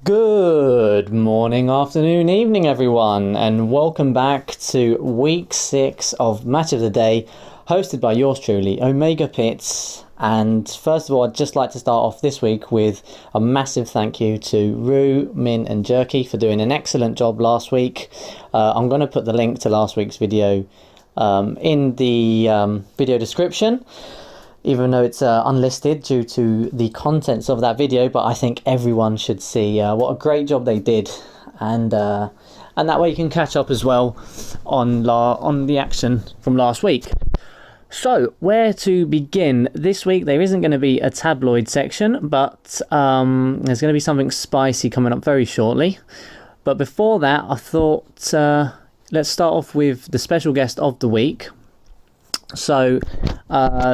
Good morning, afternoon, evening, everyone, and welcome back to week 6 of Match of the Day, hosted by yours truly, OmegaPit. And first of all, I'd just like to start off this week with a massive thank you to Rue, Min, and Jerky for doing an excellent job last week. I'm going to put the link to last week's video in the video description, even though it's unlisted due to the contents of that video, but I think everyone should see what a great job they did, and that way you can catch up as well on the action from last week. So, where to begin? This week there isn't going to be a tabloid section, but there's going to be something spicy coming up very shortly. But before that, I thought let's start off with the special guest of the week. So,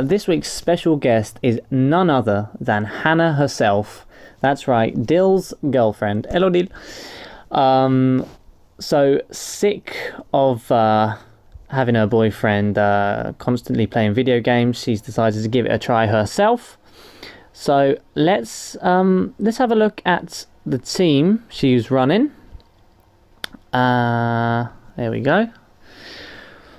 this week's special guest is none other than Hannah herself. That's right, Dill's girlfriend. Hello, Dill. So, sick of having her boyfriend constantly playing video games, she's decided to give it a try herself. So, let's have a look at the team she's running. There we go.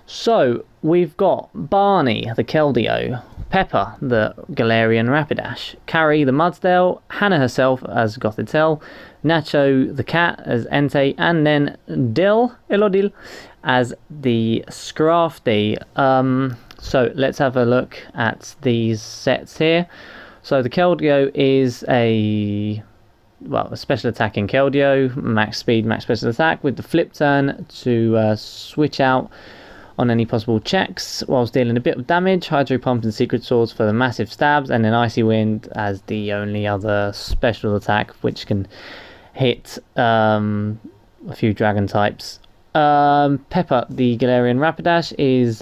So, we've got Barney, the Keldeo, Pepper, the Galarian Rapidash, Carrie, the Mudsdale, Hannah herself as Gothitelle, Nacho, the cat, as Entei, and then Dill, Elodil, as the Scrafty. So, let's have a look at these sets here. So, the Keldeo is a special attacking Keldeo, max speed, max special attack, with the flip turn to switch out on any possible checks whilst dealing a bit of damage, Hydro Pump and Secret Swords for the massive stabs, and then Icy Wind as the only other special attack which can hit a few dragon types. Pepper, the Galarian Rapidash, is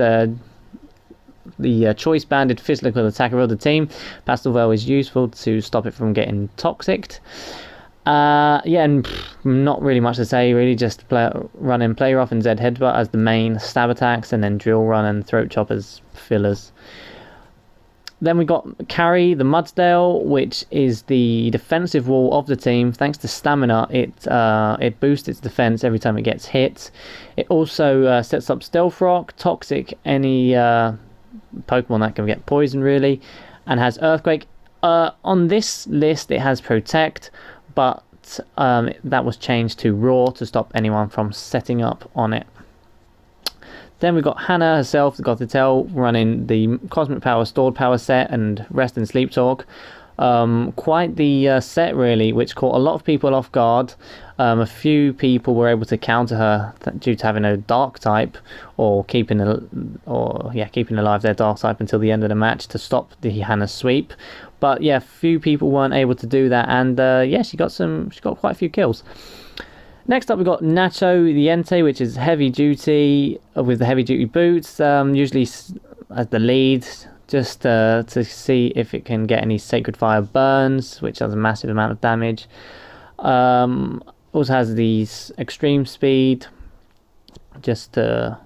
the choice banded physical attacker of the team. Pastel Veil is useful to stop it from getting toxicked. And not really much to say, really. Just run in Play Rough and Zed Headbutt as the main stab attacks, and then Drill Run and Throat Chop as fillers. Then we got Carrie, the Mudsdale, which is the defensive wall of the team. Thanks to stamina, it boosts its defense every time it gets hit. It also sets up Stealth Rock, Toxic any Pokemon that can get poisoned, really, and has Earthquake. On this list, it has Protect, but that was changed to Roar to stop anyone from setting up on it. Then we got Hannah herself, the Gothitelle, running the Cosmic Power Stored Power set and Rest and Sleep Talk. Quite the set, really, which caught a lot of people off guard. A few people were able to counter her due to having a Dark type, or keeping alive their Dark type until the end of the match to stop the Hannah sweep. But yeah, few people weren't able to do that, and she got quite a few kills. Next up, we got Nacho, the Entei, which is heavy duty with the heavy duty boots, usually as the lead, just to see if it can get any Sacred Fire burns, which does a massive amount of damage. Also has these extreme speed, just to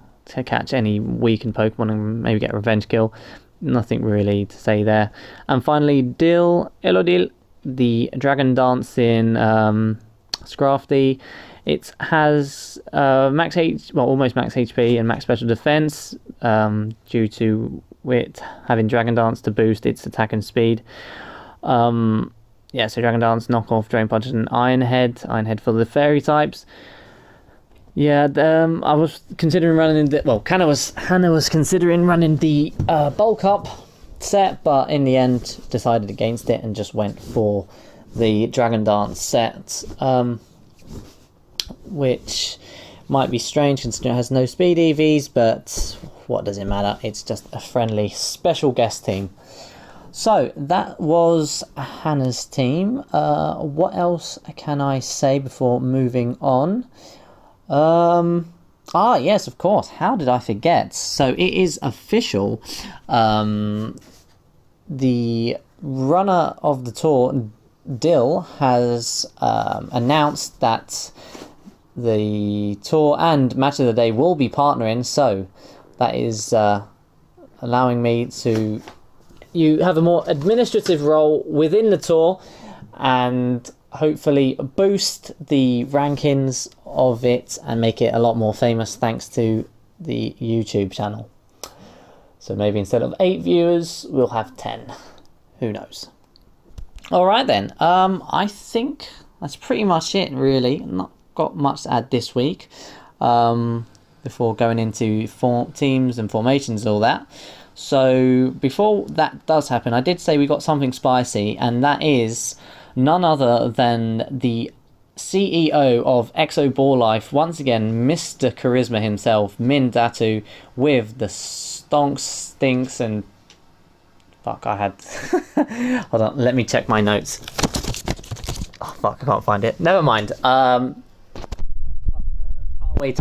catch any weakened Pokemon and maybe get a revenge kill. Nothing really to say there. And finally, Dill, Elodil, the Dragon Dancing Scrafty. It has almost max HP and max special defense, due to it having Dragon Dance to boost its attack and speed. So Dragon Dance, Knock Off, Drain Punch, and Iron Head for the fairy types. Yeah, I was considering running Hannah was considering running the Bulk Up set, but in the end decided against it and just went for the Dragon Dance set, which might be strange considering it has no speed EVs, but what does it matter? It's just a friendly special guest team. So that was Hannah's team. What else can I say before moving on? Yes, of course. How did I forget? So it is official. The runner of the tour, Dill, has announced that the tour and Match of the Day will be partnering. So that is allowing me to have a more administrative role within the tour, and hopefully boost the rankings of it and make it a lot more famous thanks to the YouTube channel. So maybe instead of 8 viewers, we'll have 10. Who knows? Alright then, I think that's pretty much it really. Not got much to add this week. Before going into teams and formations and all that. So before that does happen, I did say we got something spicy, and that is none other than the CEO of Exo Ball Life, once again, Mr. Charisma himself, Min Datu, with the stinks and... Fuck, I had... Hold on, let me check my notes. Oh, fuck, I can't find it. Never mind. Can't wait.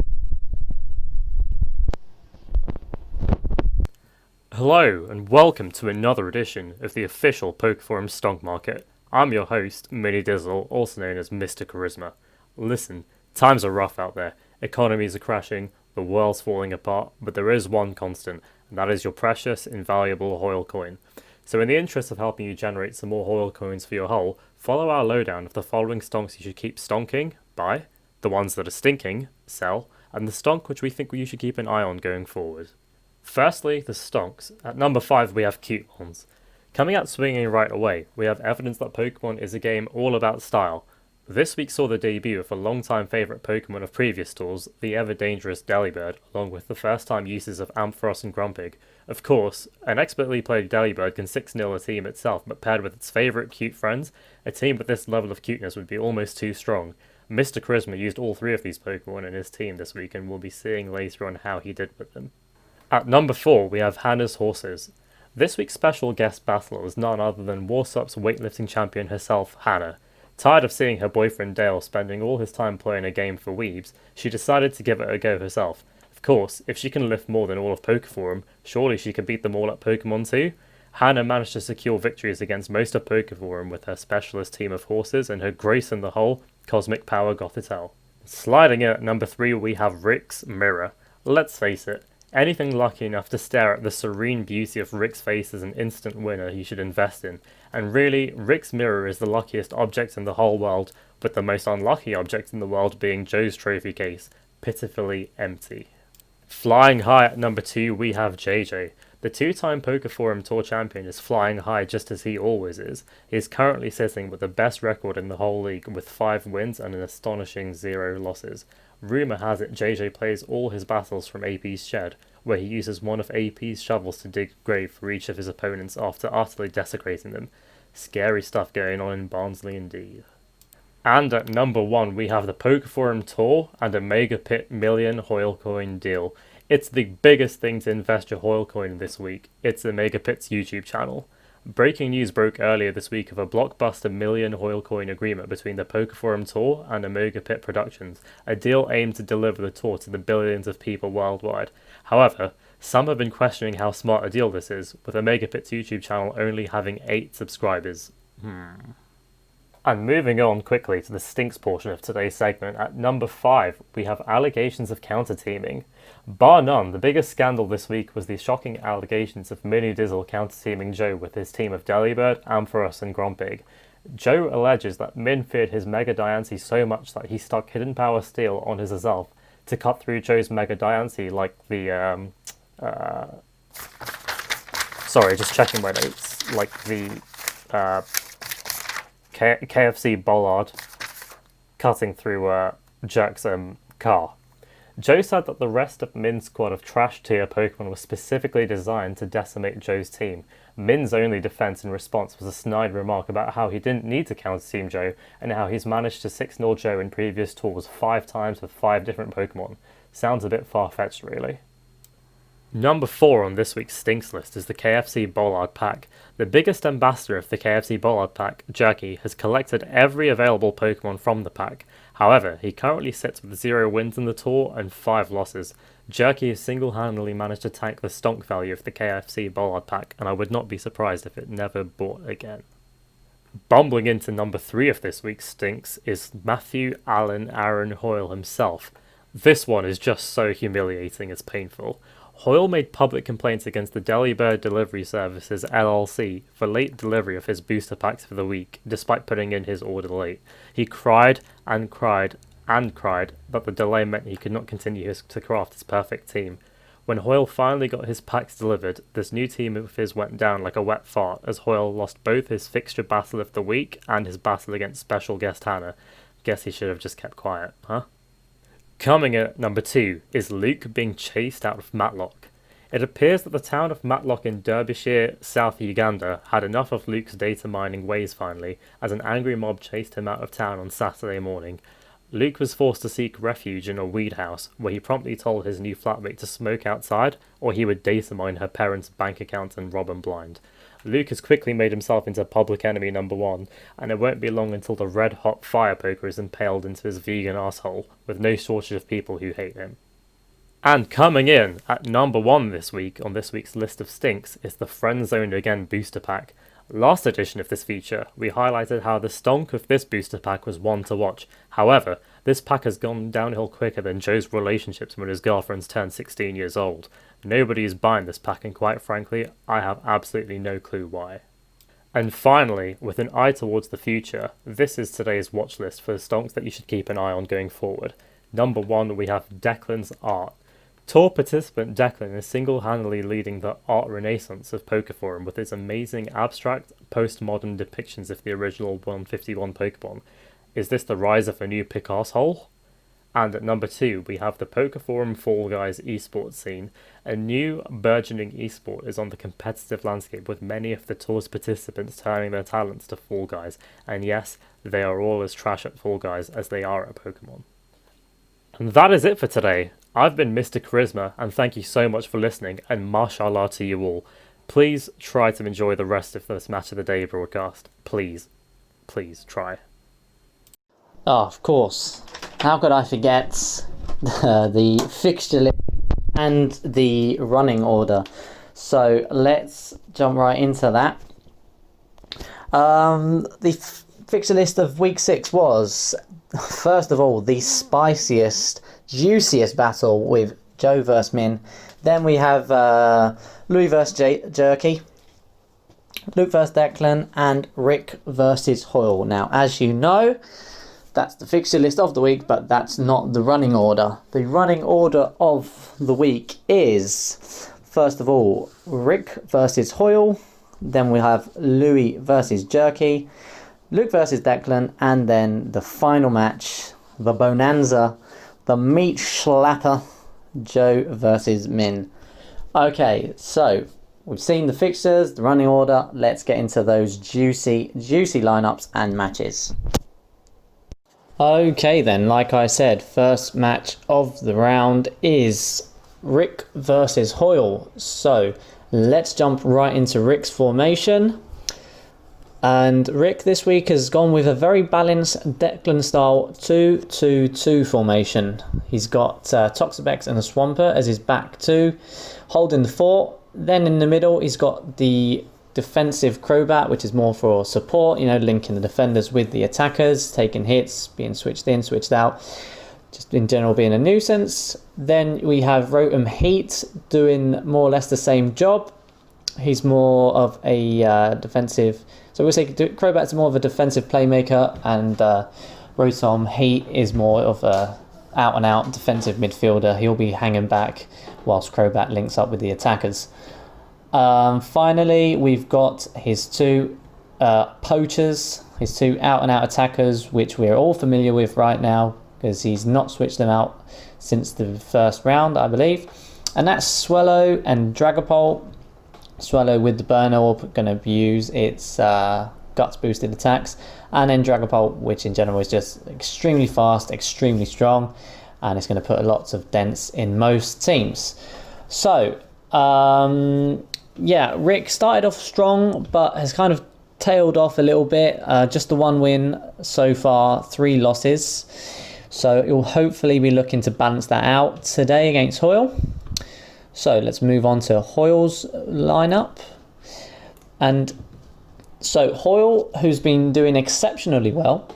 Hello, and welcome to another edition of the official Pokeforum Stonk Market. I'm your host, Mini Dizzle, also known as Mr. Charisma. Listen, times are rough out there. Economies are crashing, the world's falling apart, but there is one constant, and that is your precious, invaluable Hoyle coin. So in the interest of helping you generate some more Hoyle coins for your hole, follow our lowdown of the following stonks you should keep stonking, buy, the ones that are stinking, sell, and the stonk which we think you should keep an eye on going forward. Firstly, the stonks. At number 5 we have Cutons. Coming out swinging right away, we have evidence that Pokemon is a game all about style. This week saw the debut of a long-time favourite Pokemon of previous stores, the ever-dangerous Delibird, along with the first-time uses of Ampharos and Grumpig. Of course, an expertly played Delibird can 6-0 a team itself, but paired with its favourite cute friends, a team with this level of cuteness would be almost too strong. Mr. Charisma used all 3 of these Pokemon in his team this week, and we'll be seeing later on how he did with them. At number 4, we have Hannah's Horses. This week's special guest battler was none other than Warsup's weightlifting champion herself, Hannah. Tired of seeing her boyfriend Dale spending all his time playing a game for weebs, she decided to give it a go herself. Of course, if she can lift more than all of Pokeforum, surely she can beat them all at Pokemon too? Hannah managed to secure victories against most of Pokeforum with her specialist team of horses and her grace in the hole, cosmic power Gothitelle. Sliding in at number 3 we have Rick's Mirror. Let's face it, anything lucky enough to stare at the serene beauty of Rick's face is an instant winner you should invest in. And really, Rick's Mirror is the luckiest object in the whole world, with the most unlucky object in the world being Joe's trophy case, pitifully empty. Flying high at number 2 we have JJ. The 2-time Pokeforum Tour champion is flying high just as he always is. He is currently sitting with the best record in the whole league with 5 wins and an astonishing 0 losses. Rumour has it JJ plays all his battles from AP's shed, where he uses one of AP's shovels to dig a grave for each of his opponents after utterly desecrating them. Scary stuff going on in Barnsley indeed. And at number 1 we have the Pokeforum Tour and a OmegaPit million Hoyle coin deal. It's the biggest thing to invest your Hoyle coin in this week. It's the OmegaPit's YouTube channel. Breaking news broke earlier this week of a blockbuster million Hoyle coin agreement between the Pokeforum Tour and OmegaPit Productions, a deal aimed to deliver the tour to the billions of people worldwide. However, some have been questioning how smart a deal this is, with OmegaPit's YouTube channel only having 8 subscribers. And moving on quickly to the stinks portion of today's segment, at number 5 we have allegations of counter-teaming. Bar none, the biggest scandal this week was the shocking allegations of Mini Dizzle counter-teaming Joe with his team of Delibird, Ampharos and Grumpig. Joe alleges that Min feared his Mega Diancie so much that he stuck Hidden Power Steel on his Azelf to cut through Joe's Mega Diancie like the, sorry, just checking my notes, like the, KFC bollard cutting through Jerk's car. Joe said that the rest of Min's squad of trash tier Pokemon was specifically designed to decimate Joe's team. Min's only defense in response was a snide remark about how he didn't need to counter team Joe and how he's managed to 6-0 Joe in previous tours 5 times with 5 different Pokemon. Sounds a bit far-fetched really. Number 4 on this week's Stinks list is the KFC Bollard Pack. The biggest ambassador of the KFC Bollard Pack, Jerky, has collected every available Pokemon from the pack. However, he currently sits with 0 wins in the tour and 5 losses. Jerky has single-handedly managed to tank the stonk value of the KFC Bollard Pack, and I would not be surprised if it never bought again. Bumbling into number 3 of this week's Stinks is Matthew Allen Aaron Hoyle himself. This one is just so humiliating it's painful. Hoyle made public complaints against the Delibird Delivery Services LLC for late delivery of his booster packs for the week, despite putting in his order late. He cried and cried and cried that the delay meant he could not continue to craft his perfect team. When Hoyle finally got his packs delivered, this new team of his went down like a wet fart, as Hoyle lost both his fixture battle of the week and his battle against special guest Hannah. Guess he should have just kept quiet, huh? Coming at number 2 is Luke being chased out of Matlock. It appears that the town of Matlock in Derbyshire, South Uganda, had enough of Luke's data mining ways finally, as an angry mob chased him out of town on Saturday morning. Luke was forced to seek refuge in a weed house, where he promptly told his new flatmate to smoke outside, or he would data mine her parents' bank account and rob them blind. Luke has quickly made himself into public enemy number 1, and it won't be long until the red-hot fire poker is impaled into his vegan asshole, with no shortage of people who hate him. And coming in at number 1 this week on this week's list of stinks is the Friend Zone Again booster pack. Last edition of this feature, we highlighted how the stonk of this booster pack was one to watch. However, this pack has gone downhill quicker than Joe's relationships when his girlfriends turned 16 years old. Nobody is buying this pack, and quite frankly, I have absolutely no clue why. And finally, with an eye towards the future, this is today's watch list for the stonks that you should keep an eye on going forward. Number 1, we have Declan's art. Tour participant Declan is single-handedly leading the art renaissance of Pokeforum with its amazing abstract, postmodern depictions of the original 151 Pokemon. Is this the rise of a new Picasso? And at number 2, we have the Pokeforum Fall Guys esports scene. A new, burgeoning esport is on the competitive landscape, with many of the tour's participants turning their talents to Fall Guys. And yes, they are all as trash at Fall Guys as they are at Pokemon. And that is it for today. I've been Mr. Charisma, and thank you so much for listening, and mashallah to you all. Please try to enjoy the rest of this Match of the Day broadcast. Please try. Oh, of course. How could I forget the fixture list and the running order? So let's jump right into that. The fixture list of week 6 was, first of all, the spiciest, juiciest battle with Joe vs Min. Then we have Louis vs Jerky, Luke vs Declan, and Rick vs Hoyle. Now, as you know, that's the fixture list of the week, but that's not the running order. The running order of the week is, first of all, Rick vs Hoyle. Then we have Louis vs Jerky, Luke vs Declan, and then the final match, the bonanza, the meat slapper, Joe versus Min. Okay, so we've seen the fixtures, the running order. Let's get into those juicy lineups and matches. Okay then, like I said, first match of the round is Rick versus Hoyle. So let's jump right into Rick's formation. And Rick this week has gone with a very balanced Declan style 2-2-2 formation. He's got Toxapex and a Swampert as his back 2, holding the fort. Then in the middle he's got the defensive Crobat, which is more for support, linking the defenders with the attackers, taking hits, being switched in, switched out, just in general being a nuisance. Then we have Rotom Heat doing more or less the same job. He's more of a defensive, so we'll say Crobat's more of a defensive playmaker, and Rotom Heat is more of a out-and-out defensive midfielder. He'll be hanging back whilst Crobat links up with the attackers. Finally, we've got his 2 poachers, his 2 out-and-out attackers, which we're all familiar with right now because he's not switched them out since the first round, I believe. And that's Swellow and Dragapult. Swellow with the burner orb, going to use its guts boosted attacks, and then Dragapult, which in general is just extremely fast, extremely strong, and it's going to put lots of dents in most teams. So Rick started off strong but has kind of tailed off a little bit. Just the 1 win so far, 3 losses, so it will hopefully be looking to balance that out today against Hoyle. So let's move on to Hoyle's lineup. And so Hoyle, who's been doing exceptionally well,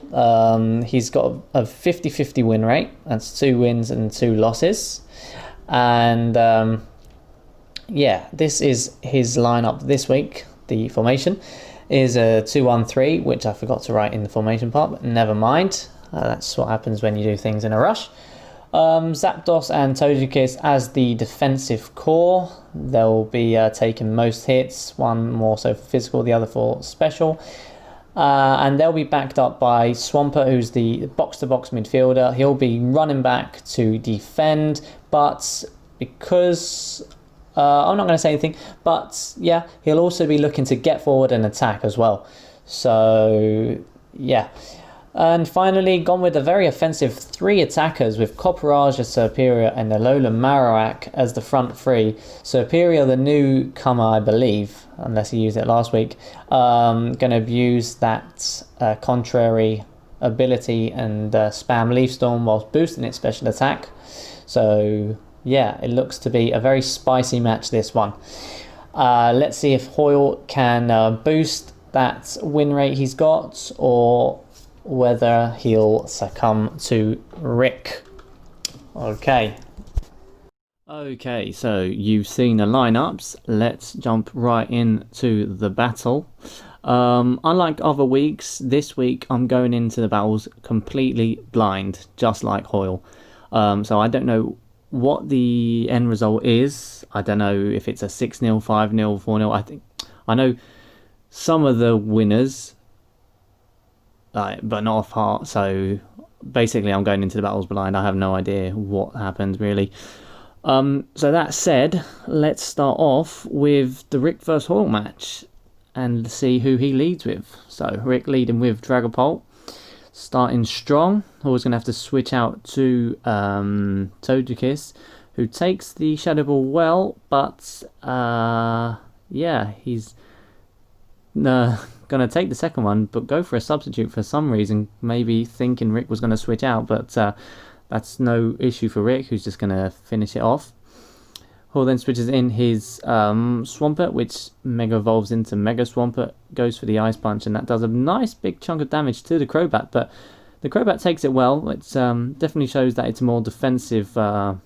he's got a 50-50 win rate. That's 2 wins and 2 losses. And yeah, this is his lineup this week. The formation is a 2-1-3, which I forgot to write in the formation part, but never mind. That's what happens when you do things in a rush. Zapdos and Togekiss as the defensive core. They'll be taking most hits, one more so for physical, the other for special. And they'll be backed up by Swampert, who's the box-to-box midfielder. He'll be running back to defend, but because... I'm not going to say anything, but yeah, he'll also be looking to get forward and attack as well. So, yeah. And finally, gone with a very offensive 3 attackers with Copperajah, Serperior and Alola Marowak as the front 3. Serperior, the newcomer, I believe, unless he used it last week, going to use that contrary ability and spam Leaf Storm whilst boosting its special attack. So, yeah, it looks to be a very spicy match, this one. Let's see if Hoyle can boost that win rate he's got, or whether he'll succumb to Rick. Okay, so you've seen the lineups. Let's jump right into the battle. Unlike other weeks, this week I'm going into the battles completely blind, just like Hoyle. So I don't know what the end result is. I don't know if it's a 6-0, 5-0, 4-0. I know some of the winners, but not off heart. So basically, I'm going into the battles blind. I have no idea what happened really. So that said, let's start off with the Rick vs Hoyle match and see who he leads with. So Rick leading with Dragapult, starting strong. Always going to have to switch out to Togekiss, who takes the Shadow Ball well, but yeah, he's going to take the second one, but go for a substitute for some reason, maybe thinking Rick was going to switch out, but that's no issue for Rick, who's just going to finish it off. Hall then switches in his Swampert, which Mega evolves into Mega Swampert, goes for the Ice Punch, and that does a nice big chunk of damage to the Crobat, but the Crobat takes it well. It definitely shows that it's a more defensive Crobat.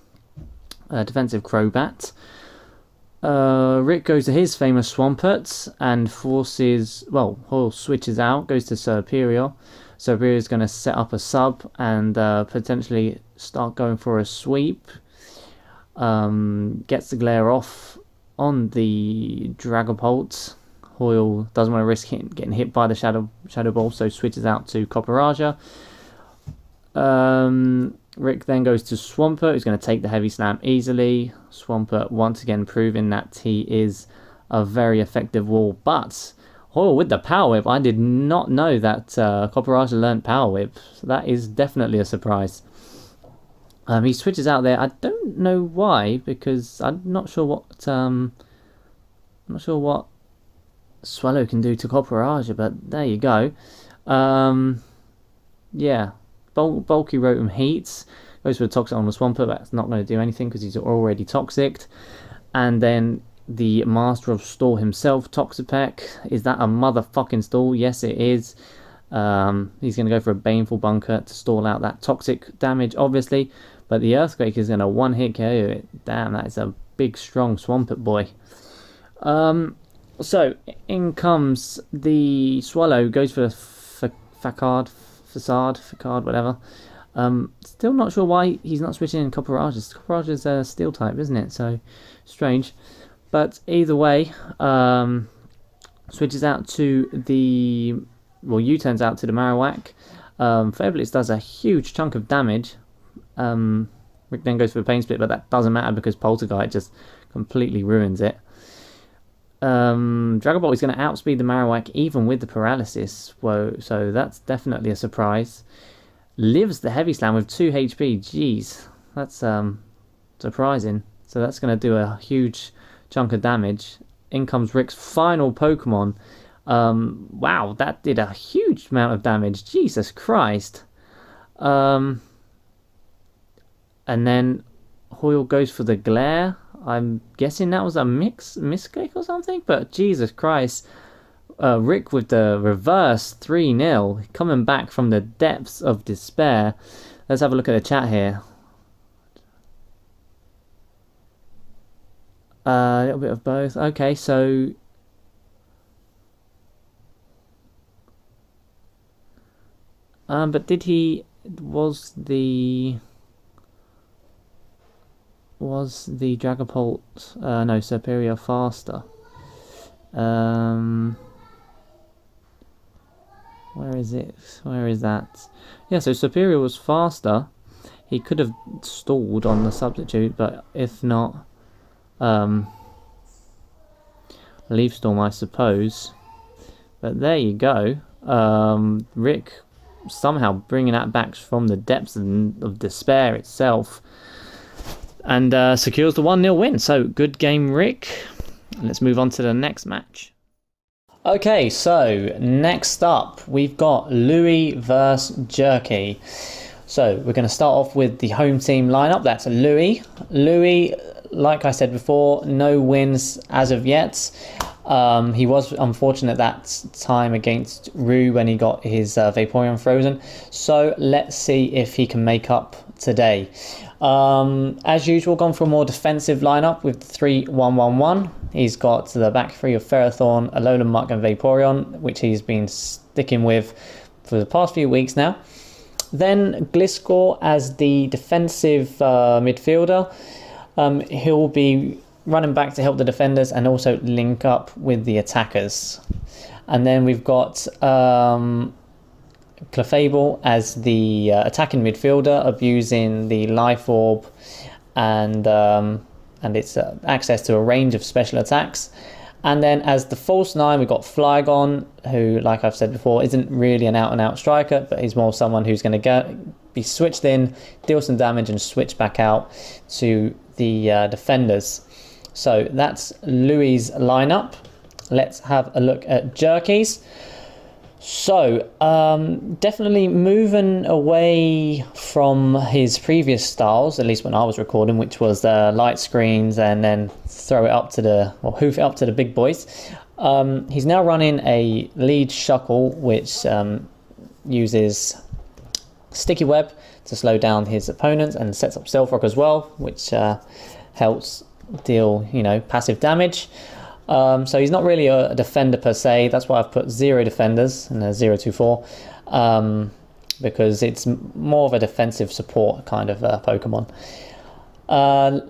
Rick goes to his famous Swampert and forces... Well, Hoyle switches out, goes to Serperior. Serperior is going to set up a sub and potentially start going for a sweep. Gets the glare off on the Dragapult. Hoyle doesn't want to risk getting hit by the Shadow Ball, so switches out to Copperajah. Rick then goes to Swampert, who's going to take the Heavy Slam easily. Swampert once again proving that he is a very effective wall, but Hoyle with the Power Whip. I did not know that Copperajah learnt Power Whip, so that is definitely a surprise. He switches out there. I don't know why, because I'm not sure what Swallow can do to Copperajah, but there you go. Yeah, bulky Rotom Heats, goes for the Toxic on the Swampert. That's not going to do anything because he's already Toxic. And then the Master of Stall himself, Toxapeck. Is that a motherfucking stall? Yes, it is. He's going to go for a Baneful Bunker to stall out that toxic damage, obviously. But the Earthquake is going to one-hit KO it. Damn, that is a big, strong Swampert boy. So, in comes the Swallow, goes for the Facade, whatever. Still not sure why he's not switching in Copperajah. Copperage's a Steel type, isn't it? So, strange. But either way, switches out to the... Well, U-turns out to the Marowak. Fairblitz does a huge chunk of damage. Rick then goes for a Pain Split, but that doesn't matter because Poltergeist just completely ruins it. Dragon Ball is going to outspeed the Marowak even with the paralysis. Whoa, so that's definitely a surprise. Lives the Heavy Slam with 2 HP. Jeez, that's surprising. So that's going to do a huge chunk of damage. In comes Rick's final Pokemon. Wow, that did a huge amount of damage. Jesus Christ. And then Hoyle goes for the Glare. I'm guessing that was a misclick or something, but Jesus Christ. Rick with the reverse 3-0, coming back from the depths of despair. Let's have a look at the chat here. A little bit of both. Okay, so but did he was the Dragapult no, Superior faster? Where is it? Where is that? Yeah, so Superior was faster. He could have stalled on the substitute, but if not, Leaf Storm, I suppose. But there you go. Rick somehow bringing that back from the depths of despair itself, and secures the 1-0 win. So good game, Rick. Let's move on to the next match. Okay, so next up we've got Louis versus Jerky. So we're going to start off with the home team lineup. That's Louis. Louis, like I said before, no wins as of yet. He was unfortunate that time against Rue when he got his Vaporeon frozen. So let's see if he can make up today. As usual, gone for a more defensive lineup with 3-1-1-1. He's got the back three of Ferrothorn, Alolan Muck and Vaporeon, which he's been sticking with for the past few weeks now. Then Gliscor as the defensive midfielder. He'll be running back to help the defenders and also link up with the attackers. And then we've got Clefable as the attacking midfielder, abusing the Life Orb and its access to a range of special attacks. And then as the false 9, we've got Flygon, who, like I've said before, isn't really an out-and-out striker, but he's more someone who's going to be switched in, deal some damage, and switch back out to the defenders. So that's Louis' lineup. Let's have a look at Jerky's. So, definitely moving away from his previous styles, at least when I was recording, which was light screens and then hoof it up to the big boys. He's now running a lead Shuckle, which uses Sticky Web to slow down his opponents and sets up Stealth Rock as well, which helps deal, passive damage. So he's not really a defender per se. That's why I've put 0 defenders and a 0-2-4, because it's more of a defensive support kind of Pokemon.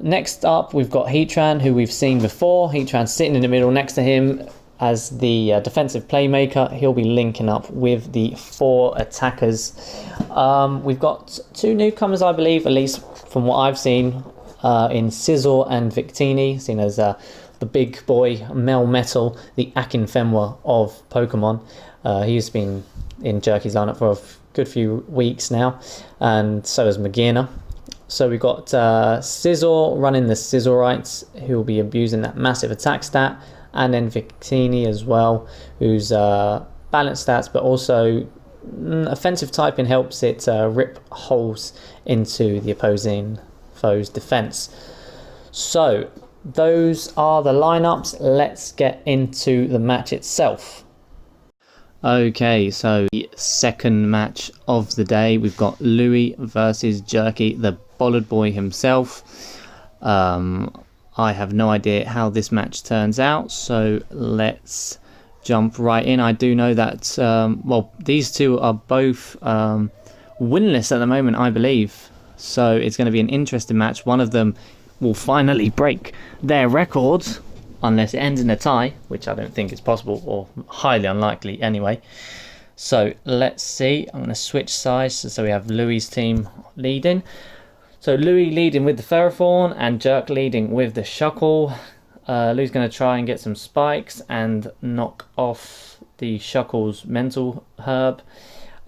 Next up, we've got Heatran, who we've seen before. Heatran's sitting in the middle next to him as the defensive playmaker. He'll be linking up with the 4 attackers. We've got 2 newcomers, I believe, at least from what I've seen, in Scizor and Victini, seen as the big boy Melmetal, the Akinfenwa of Pokemon. He's been in Jerky's lineup for a good few weeks now, and so has Magearna. So we've got Scizor running the Scizorites, who will be abusing that massive attack stat, and then Victini as well, who's balanced stats, but also offensive typing helps it rip holes into the opposing foe's defense. So those are the lineups. Let's get into the match itself. Okay, so the second match of the day, we've got Louis versus Jerky, the bollard boy himself. I have no idea how this match turns out, so let's jump right in. I do know that, these two are both winless at the moment, I believe. So it's going to be an interesting match. One of them will finally break their record, unless it ends in a tie, which I don't think is possible, or highly unlikely anyway. So let's see. I'm going to switch sides so we have Louis' team leading. So Louis leading with the Ferrothorn and Jerk leading with the Shuckle. Louis going to try and get some spikes and knock off the Shuckle's mental herb.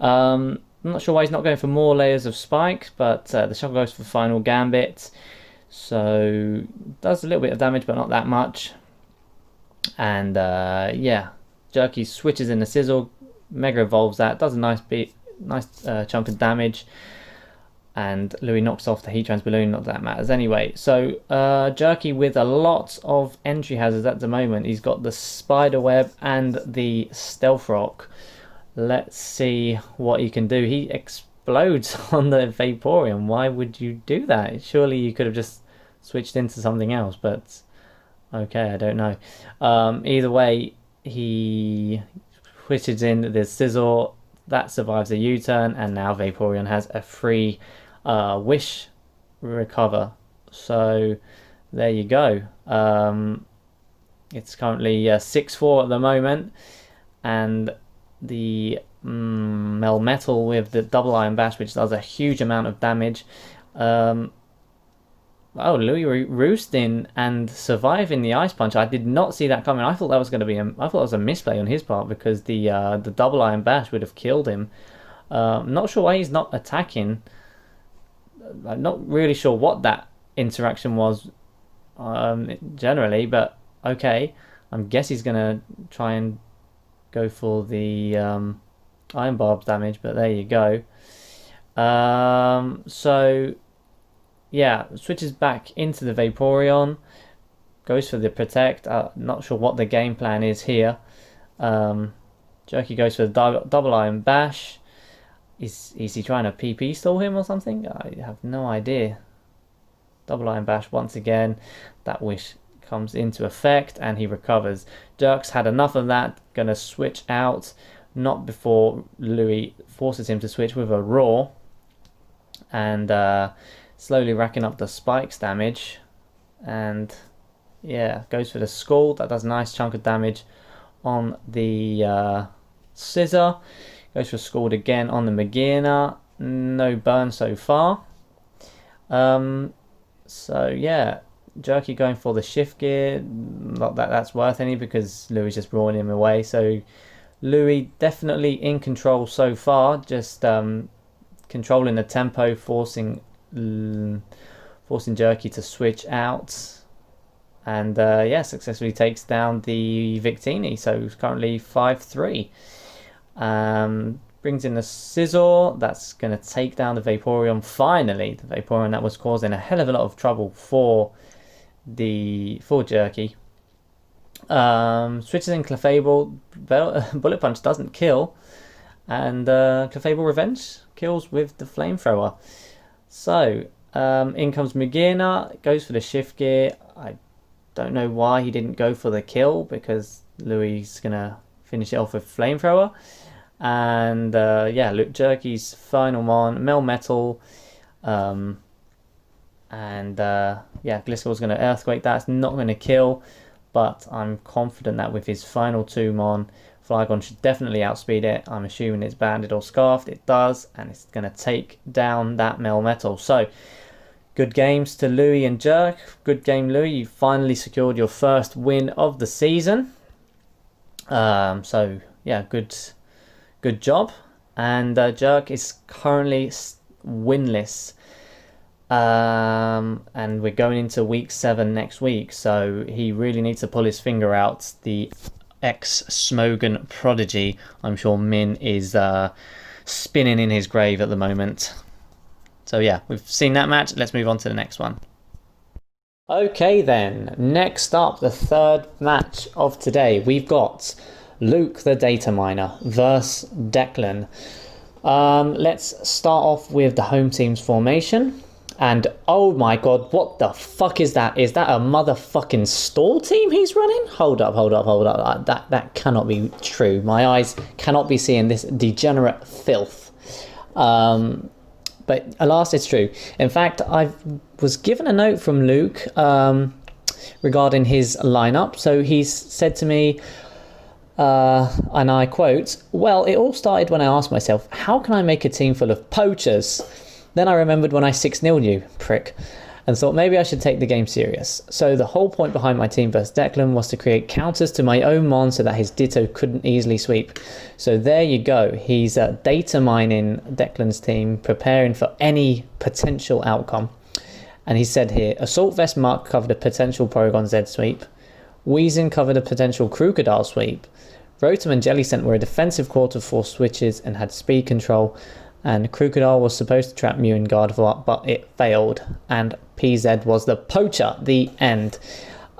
I'm not sure why he's not going for more layers of spike, but the Shuckle goes for final gambit. So does a little bit of damage, but not that much. And Jerky switches in the Sizzle, Mega Evolves that, does a nice chunk of damage, and Louis knocks off the Heatran's balloon. Not that that matters anyway. So Jerky with a lot of entry hazards at the moment. He's got the Spider Web and the Stealth Rock. Let's see what he can do. He explodes on the Vaporeon. Why would you do that? Surely you could have just switched into something else, but Okay, I don't know. Either way, he switches in the Scizor. That survives a U-turn, and now Vaporeon has a free Wish recover. So there you go. It's currently 6-4 at the moment, and the Melmetal with the double Iron Bash, which does a huge amount of damage. Oh, Louis roosting and surviving the Ice Punch. I did not see that coming. I thought that was going to be I thought it was a misplay on his part because the double Iron Bash would have killed him. I'm not sure why he's not attacking. I'm not really sure what that interaction was generally, but okay. I guess he's going to try and go for the Iron Barb's damage, but there you go. So yeah, switches back into the Vaporeon, goes for the Protect. Not sure what the game plan is here. Jerky goes for the double Iron Bash. Is he trying to PP stall him or something? I have no idea. Double Iron Bash once again. That Wish comes into effect and he recovers. Jerk's had enough of that. Gonna switch out. Not before Louis forces him to switch with a Roar. And slowly racking up the spikes damage, and yeah, goes for the Scald. That does a nice chunk of damage on the Scissor. Goes for Scald again on the Magearna. No burn so far. So yeah, Jerky going for the Shift Gear. Not that that's worth any because Louis just roaring him away. So Louis definitely in control so far. Just controlling the tempo, forcing Jerky to switch out, and yeah, successfully takes down the Victini. So it's currently 5-3. Brings in the Scizor. That's going to take down the Vaporeon. Finally, the Vaporeon that was causing a hell of a lot of trouble for Jerky. Switches in Clefable. Bullet Punch doesn't kill, and Clefable Revenge kills with the Flamethrower. So in comes Magearna, goes for the Shift Gear. I don't know why he didn't go for the kill because Louis is gonna finish it off with Flamethrower. And yeah, Luke Jerky's final mon, Melmetal, and yeah, Gliscor's gonna Earthquake. That's not gonna kill, but I'm confident that with his final two mon, Flygon should definitely outspeed it. I'm assuming it's banded or scarfed. It does, and it's going to take down that Melmetal. So, good games to Louis and Jerk. Good game, Louis. You finally secured your first win of the season. So, yeah, good job. And Jerk is currently winless. And we're going into week 7 next week. So, he really needs to pull his finger out. The ex-Smogon prodigy. I'm sure Min is spinning in his grave at the moment. So yeah, we've seen that match. Let's move on to the next one. Okay then, next up, the third match of today. We've got Luke the Data Miner versus Declan. Let's start off with the home team's formation. And oh my god, what the fuck is that? Is that a motherfucking stall team he's running? Hold up. That cannot be true. My eyes cannot be seeing this degenerate filth. But alas, it's true. In fact, I was given a note from Luke regarding his lineup. So he's said to me, and I quote, "Well, it all started when I asked myself, how can I make a team full of poachers? Then I remembered when I 6-0'd you, prick, and thought maybe I should take the game serious. So the whole point behind my team versus Declan was to create counters to my own mon so that his Ditto couldn't easily sweep. So there you go. He's data mining Declan's team, preparing for any potential outcome. And he said here, Assault Vest Mark covered a potential Porygon Z sweep. Weezing covered a potential Crocodile sweep. Rotom and Jellicent were a defensive quarter force switches and had speed control. And Crocodile was supposed to trap Mew and Gardevoir, but it failed. And PZ was the poacher. The end.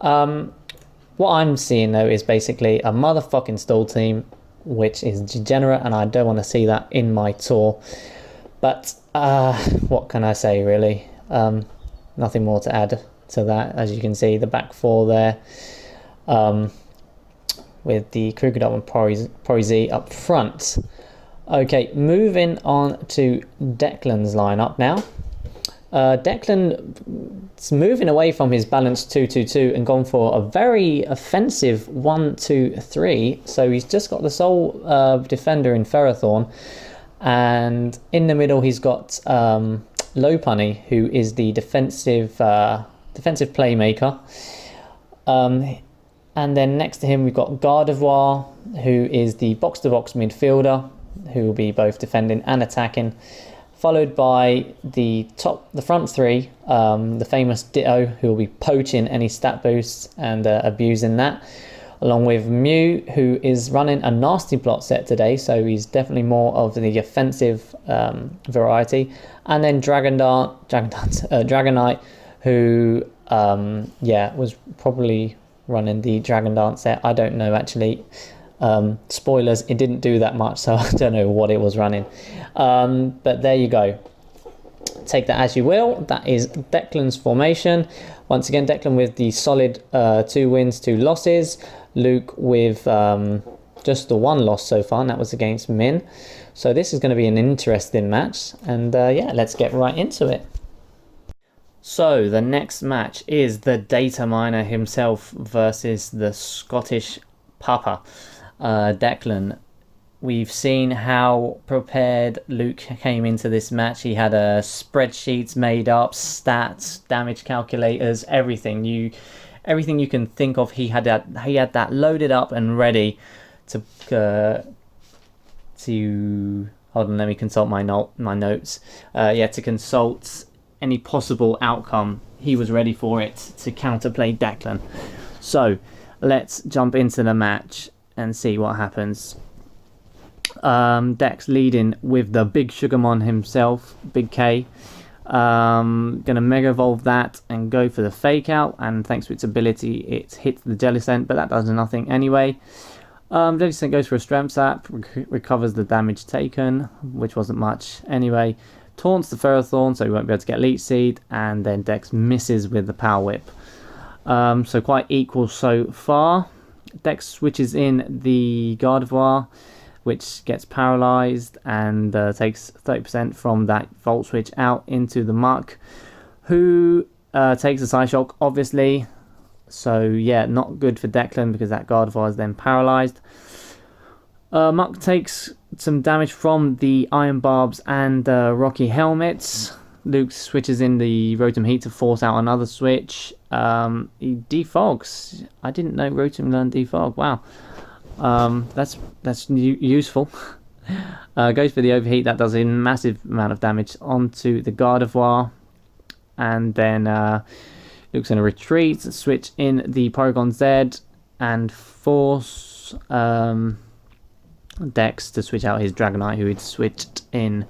What I'm seeing, though, is basically a motherfucking stall team, which is degenerate, and I don't want to see that in my tour. But what can I say, really? Nothing more to add. to that, as you can see, the back four there, with the Krookodile and Poryz up front. Okay, moving on to Declan's lineup now. Declan's moving away from his balanced 2-2-2 and gone for a very offensive 1-2-3. So he's just got the sole defender in Ferrothorn, and in the middle he's got Lopunny, who is the defensive playmaker. And then next to him we've got Gardevoir, who is the box-to-box midfielder, who will be both defending and attacking, followed by the front three, the famous Ditto, who will be poaching any stat boosts and abusing that, along with Mew, who is running a nasty plot set today, so he's definitely more of the offensive variety, and then Dragonite, who was probably running the Dragon Dance set. I don't know actually. Spoilers, it didn't do that much, so I don't know what it was running. But there you go. Take that as you will. That is Declan's formation. Once again, Declan with the solid 2 wins, 2 losses. Luke with just the 1 loss so far, and that was against Min. So this is going to be an interesting match. And let's get right into it. So the next match is the data miner himself versus the Scottish Papa, Declan. We've seen how prepared Luke came into this match. He had spreadsheets made up, stats, damage calculators, everything you can think of. He had that loaded up and ready to hold on. Let me consult my notes. To consult any possible outcome. He was ready for it to counterplay Declan. So let's jump into the match and see what happens. Dex leading with the big Sugarmon himself, Big K. Gonna Mega Evolve that and go for the Fake Out, and thanks to its ability it hits the Jellicent, but that does nothing anyway. Jellicent goes for a Strength Sap, recovers the damage taken, which wasn't much anyway. Taunts the Ferrothorn, so he won't be able to get Leech Seed, and then Dex misses with the Power Whip. So quite equal so far. Dex switches in the Gardevoir, which gets paralyzed and takes 30% from that Volt Switch out into the Muck, who takes a Psyshock, obviously. So yeah, not good for Declan because that Gardevoir is then paralyzed. Muck takes some damage from the Iron Barbs and Rocky Helmets. Luke switches in the Rotom Heat to force out another switch. He defogs. I didn't know Rotom learned defog. Wow. That's useful. Goes for the Overheat. That does a massive amount of damage onto the Gardevoir. And then Luke's going to retreat, switch in the Porygon Z, and force Dex to switch out his Dragonite, who he'd switched in.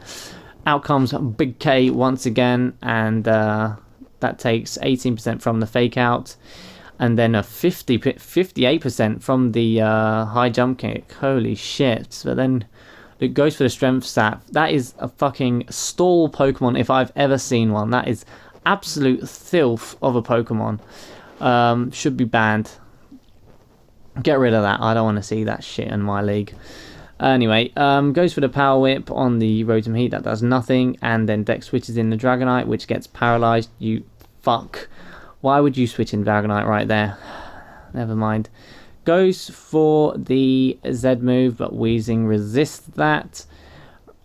Out comes Big K once again, and that takes 18% from the Fake Out, and then a 58% from the high jump kick. Holy shit. But then Luke goes for the Strength Sap. That is a fucking stall Pokemon if I've ever seen one. That is absolute filth of a Pokemon. Should be banned. Get rid of that. I don't want to see that shit in my league. Anyway, goes for the Power Whip on the Rotom Heat. That does nothing. And then Dex switches in the Dragonite, which gets paralyzed. You fuck. Why would you switch in Dragonite right there? Never mind. Goes for the Z move, but Weezing resists that.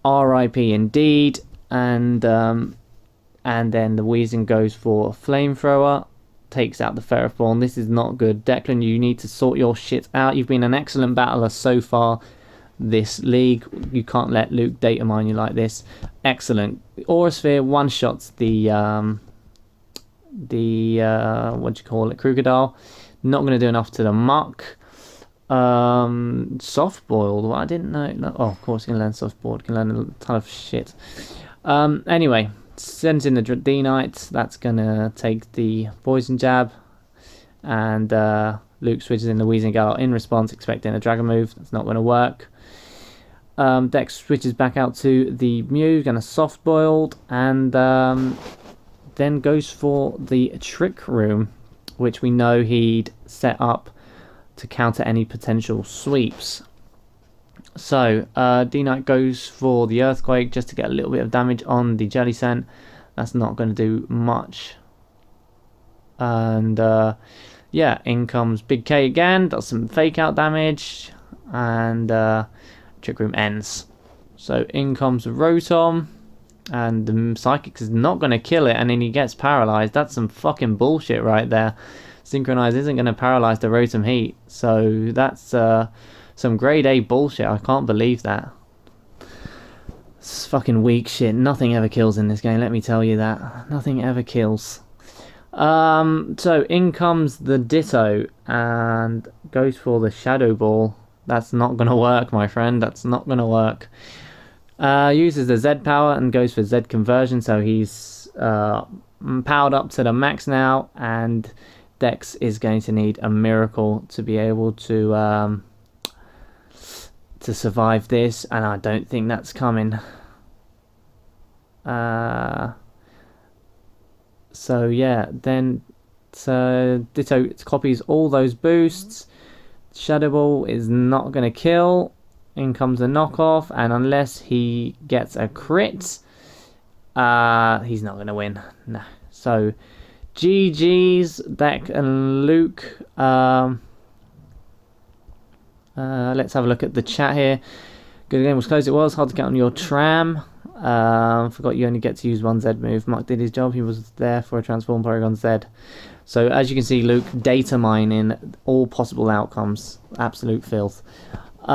RIP indeed. And then the Weezing goes for Flamethrower. Takes out the Ferrothorn. This is not good. Declan, you need to sort your shit out. You've been an excellent battler so far this league. You can't let Luke data mine you like this. Excellent. Aura Sphere one-shots the what do you call it, Krookodile. Not going to do enough to the Muck. Soft boiled. Well, I didn't know. No, oh, of course you can learn soft boiled. You can learn a ton of shit. Anyway, sends in the D-Knight. That's going to take the Poison Jab. And Luke switches in the Weezing Gallop in response, expecting a Dragon move. That's not going to work. Dex switches back out to the Mew, going to soft boiled, and then goes for the Trick Room, which we know he'd set up to counter any potential sweeps. So D-Knight goes for the Earthquake just to get a little bit of damage on the Jellicent. That's not going to do much. And yeah, in comes Big K again, does some fake out damage, and Trick Room ends. So in comes Rotom, and the Psychic is not going to kill it, and then he gets paralyzed. That's some fucking bullshit right there. Synchronize isn't going to paralyze the Rotom Heat, so that's some grade A bullshit. I can't believe that. It's fucking weak shit. Nothing ever kills in this game, let me tell you that. Nothing ever kills. So in comes the Ditto and goes for the Shadow Ball. That's not gonna work, my friend. That's not gonna work. Uses the Z power and goes for Z conversion, so he's powered up to the max now, and Dex is going to need a miracle to be able to survive this, and I don't think that's coming. So yeah, then Ditto copies all those boosts. Shadow Ball is not going to kill. In comes a knockoff, and unless he gets a crit, he's not going to win. No. So GG's, Deck and Luke. Let's have a look at the chat here. Good game was close. It was hard to get on your tram. Forgot you only get to use one Z move. Mark did his job. He was there for a transform Porygon Z. So as you can see, Luke data mining all possible outcomes. Absolute filth. It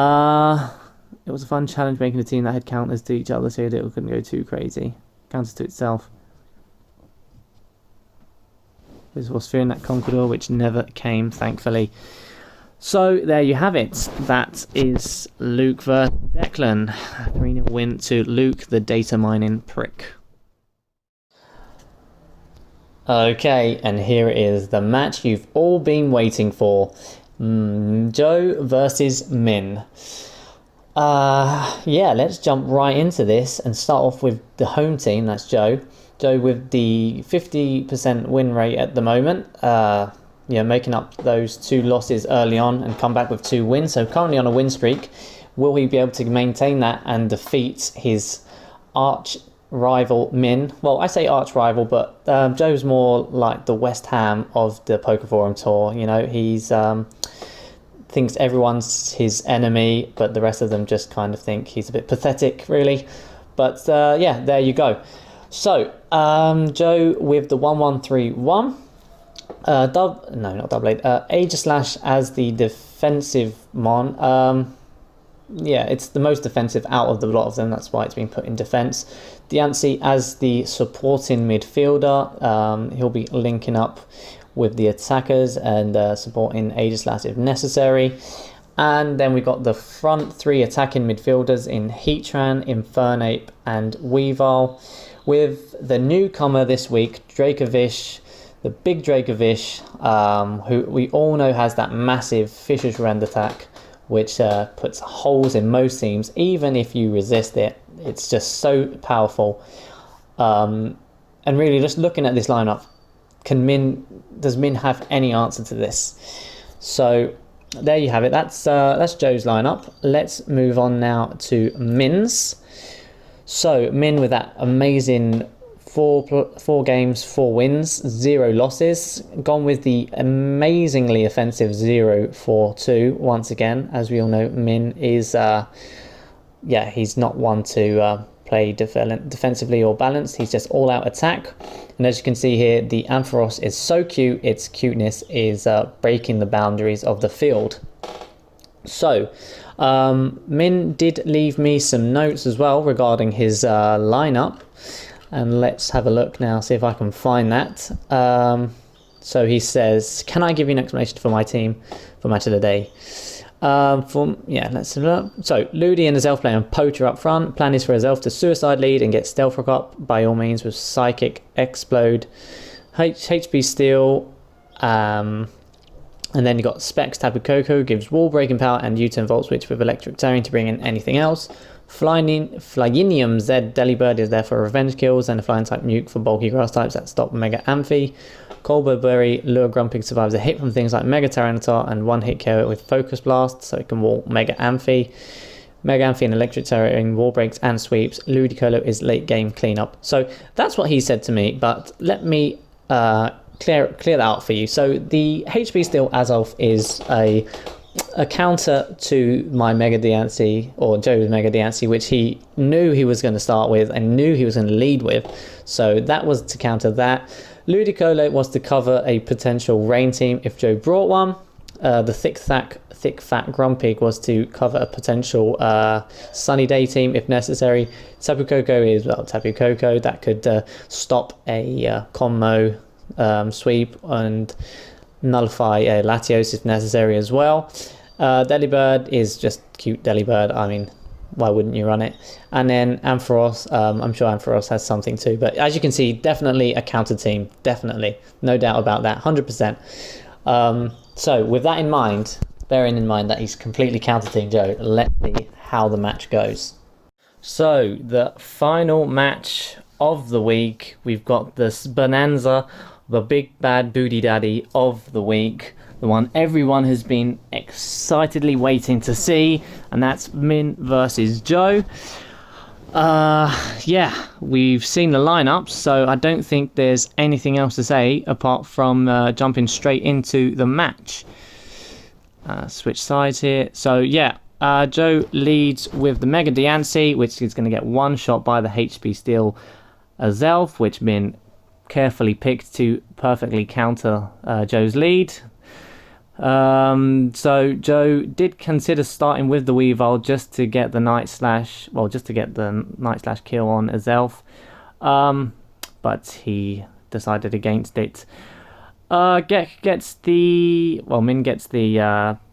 was a fun challenge making a team that had counters to each other, so it couldn't go too crazy. Counters to itself. This was fearing that Conqueror, which never came, thankfully. So there you have it. That is Luke versus Declan. 3-0 win to Luke, the data mining prick. Okay, and here it is, the match you've all been waiting for. Joe versus Min. Yeah, let's jump right into this and start off with the home team. That's Joe. Joe with the 50% win rate at the moment. Making up those 2 losses early on and come back with 2 wins. So currently on a win streak. Will he be able to maintain that and defeat his arch rival Min? Well, I say arch rival, but Joe's more like the West Ham of the Pokeforum tour. You know, he's thinks everyone's his enemy, but the rest of them just kind of think he's a bit pathetic, really. But yeah, there you go. So Joe with the 1131. Aegislash as the defensive mon. Yeah, it's the most defensive out of the lot of them. That's why it's been put in defense. Diancie as the supporting midfielder. He'll be linking up with the attackers and supporting Aegislash if necessary. And then we got the front 3 attacking midfielders in Heatran, Infernape, and Weavile. With the newcomer this week, Dracovish. The big Dracovish, who we all know has that massive Fisher's Rend attack, which puts holes in most teams, even if you resist it. It's just so powerful. And really, just looking at this lineup, does Min have any answer to this? So there you have it. That's Joe's lineup. Let's move on now to Min's. So Min with that amazing 4 games, 4 wins, 0 losses. Gone with the amazingly offensive 0-4-2 once again. As we all know, Min is, he's not one to play defensively or balanced. He's just all-out attack. And as you can see here, the Ampharos is so cute. Its cuteness is breaking the boundaries of the field. So, Min did leave me some notes as well regarding his lineup. And let's have a look now, see if I can find that. So he says, can I give you an explanation for my team for match of the day? Let's have a look. So Ludi and his elf player Poacher up front. Plan is for his elf to suicide lead and get Stealth Rock up by all means with Psychic Explode, HP Steel, and then you got Specs Tapu Koko, gives wall breaking power and U-turn Volt Switch with Electric Tearing to bring in anything else. Flyginium Z Delibird is there for revenge kills, and a flying type nuke for bulky grass types that stop Mega Amphi. Colberberry Lure Grumpig survives a hit from things like Mega Tyranitar and one hit KO with Focus Blast, so it can wall Mega Amphi. Mega Amphi and Electric Terroring, Wall Breaks and Sweeps. Ludicolo is late game cleanup. So that's what he said to me, but let me clear that out for you. So the HP Steel Azolf is a counter to my Mega Diancie, or Joe's Mega Diancie, which he knew he was going to start with and knew he was going to lead with. So that was to counter that. Ludicolo was to cover a potential rain team if Joe brought one. The thick fat Grumpig was to cover a potential sunny day team if necessary. Tapu Koko is Tapu Koko that could stop a combo sweep and nullify a Latios if necessary as well. Delibird is just cute Delibird. I mean, why wouldn't you run it? And then Ampharos, I'm sure Ampharos has something too, but as you can see, definitely a counter team, definitely, no doubt about that, 100%. So with that in mind, bearing in mind that he's completely counter team Joe, let's see how the match goes. So the final match of the week, we've got this Bonanza, the big bad booty daddy of the week, the one everyone has been excitedly waiting to see, and that's Min versus Joe. Yeah, we've seen the lineups, so I don't think there's anything else to say apart from jumping straight into the match. Switch sides here. So yeah, Joe leads with the Mega Diancie, which is going to get one shot by the HP Steel Azelf, which Min carefully picked to perfectly counter Joe's lead. So Joe did consider starting with the Weavile just to get the Night Slash, kill on Azelf, but he decided against it. Min gets the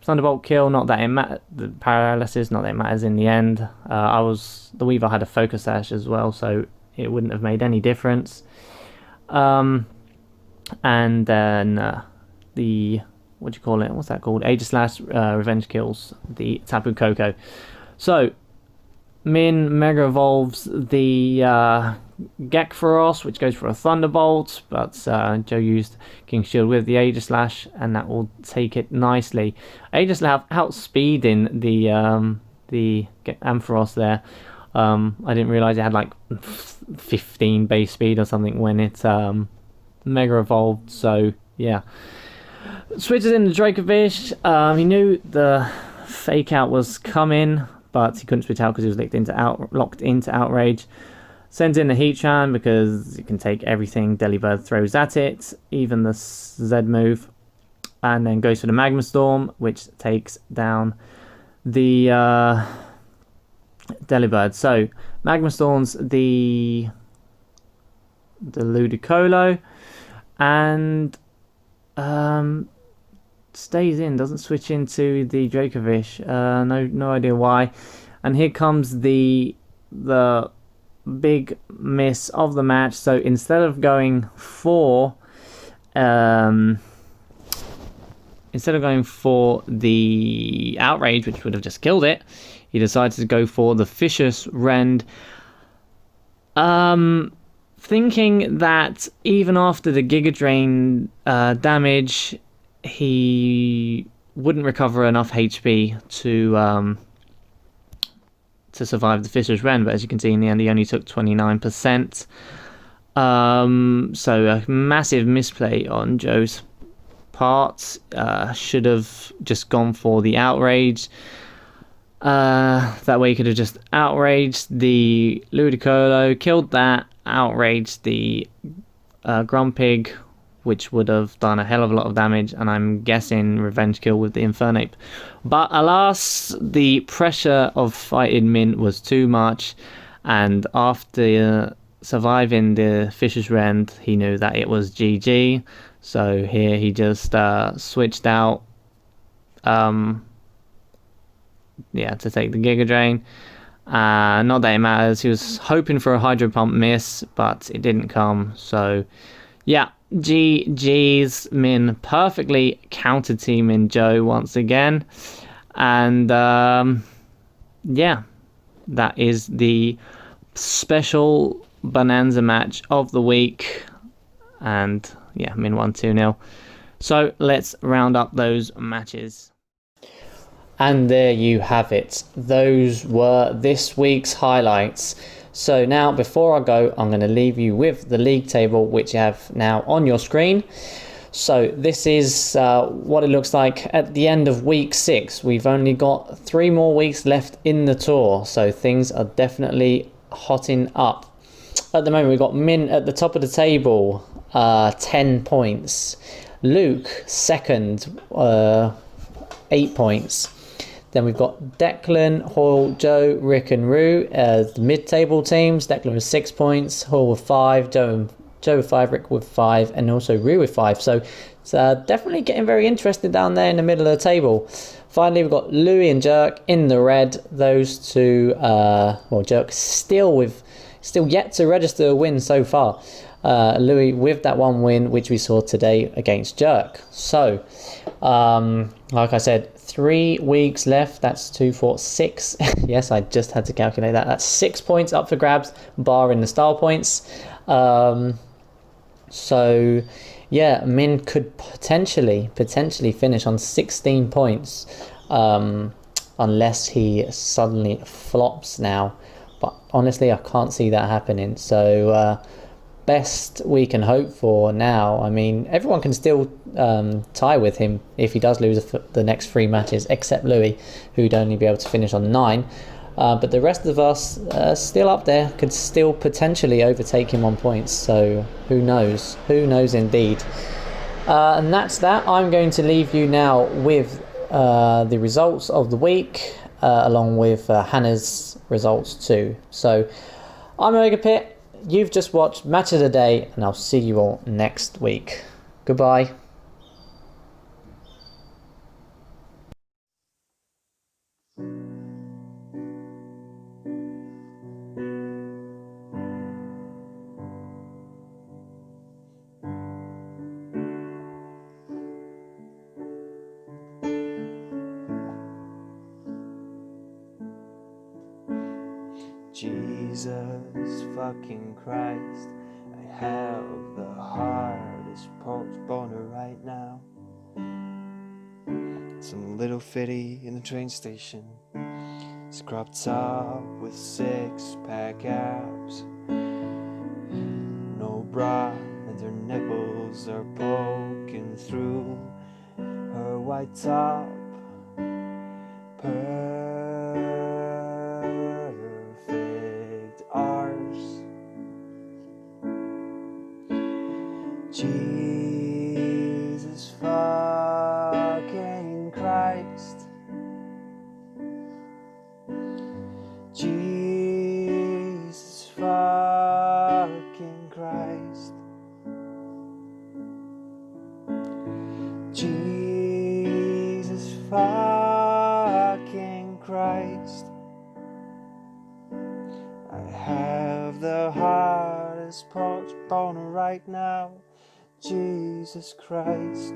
Thunderbolt kill. Not that it the paralysis. Not that it matters in the end. The Weavile had a Focus Sash as well, so it wouldn't have made any difference. And then what's that called? Aegislash revenge kills the Tapu Koko. So Min Mega Evolves the Gekfaros, which goes for a Thunderbolt, but Joe used King Shield with the Aegislash, and that will take it nicely. Aegislash outspeeding the Ampharos there. I didn't realise it had like 15 base speed or something when it Mega Evolved, so yeah. Switches in the Dracovish. He knew the fake out was coming, but he couldn't switch out because he was locked into Outrage. Sends in the Heatran because it can take everything Delibird throws at it, even the Z move. And then goes for the Magma Storm, which takes down the Delibird. So Magma Storm's the Ludicolo, and stays in, doesn't switch into the Dracovish. No idea why. And here comes the big miss of the match. So instead of going for the Outrage, which would have just killed it, he decided to go for the Vicious Rend. Thinking that even after the Giga Drain damage, he wouldn't recover enough HP to survive the Fisher's Rend, but as you can see in the end, he only took 29%. So a massive misplay on Joe's part. Should have just gone for the Outrage. That way he could have just outraged the Ludicolo, killed that, outraged the Grumpig, which would have done a hell of a lot of damage, and I'm guessing revenge kill with the Infernape. But alas, the pressure of fighting Min was too much, and after surviving the Fisher's Rend, he knew that it was GG. So here he just switched out to take the Giga Drain. Not that it matters, he was hoping for a Hydro Pump miss, but it didn't come. So yeah, GG's Min perfectly counter teaming Joe once again. And yeah, that is the special bonanza match of the week. And yeah, Min won 2-0. So let's round up those matches. And there you have it. Those were this week's highlights. So now, before I go, I'm going to leave you with the league table, which you have now on your screen. So this is what it looks like at the end of week 6. We've only got 3 more weeks left in the tour, so things are definitely hotting up. At the moment, we've got Min at the top of the table, 10 points. Luke second, 8 points. Then we've got Declan, Hall, Joe, Rick and Rue as the mid-table teams. Declan with 6 points, Hall with 5, Joe with 5, Rick with 5, and also Rue with 5. So it's definitely getting very interesting down there in the middle of the table. Finally, we've got Louis and Jerk in the red. Those two, Jerk still yet to register a win so far. Louis with that 1 win, which we saw today against Jerk. So, like I said, 3 weeks left. That's 2, 4, 6. Yes, I just had to calculate that. That's 6 points up for grabs, barring the style points. So, yeah, Min could potentially finish on 16 points, unless he suddenly flops now. But honestly, I can't see that happening. So, best we can hope for now. I mean, everyone can still tie with him if he does lose the next 3 matches, except Louis, who'd only be able to finish on 9. But the rest of us still up there, could still potentially overtake him on points. So who knows? Who knows indeed? And that's that. I'm going to leave you now with the results of the week, along with Hannah's results too. So I'm OmegaPit. You've just watched Match of the Day, and I'll see you all next week. Goodbye. Jesus fucking Christ, I have the hardest pulse boner right now. Some little fitty in the train station, scrubbed top with 6-pack abs, no bra and her nipples are poking through her white top. Jesus fucking Christ, Jesus fucking Christ, Jesus fucking Christ. I have the hardest pulse boner right now. Jesus Christ.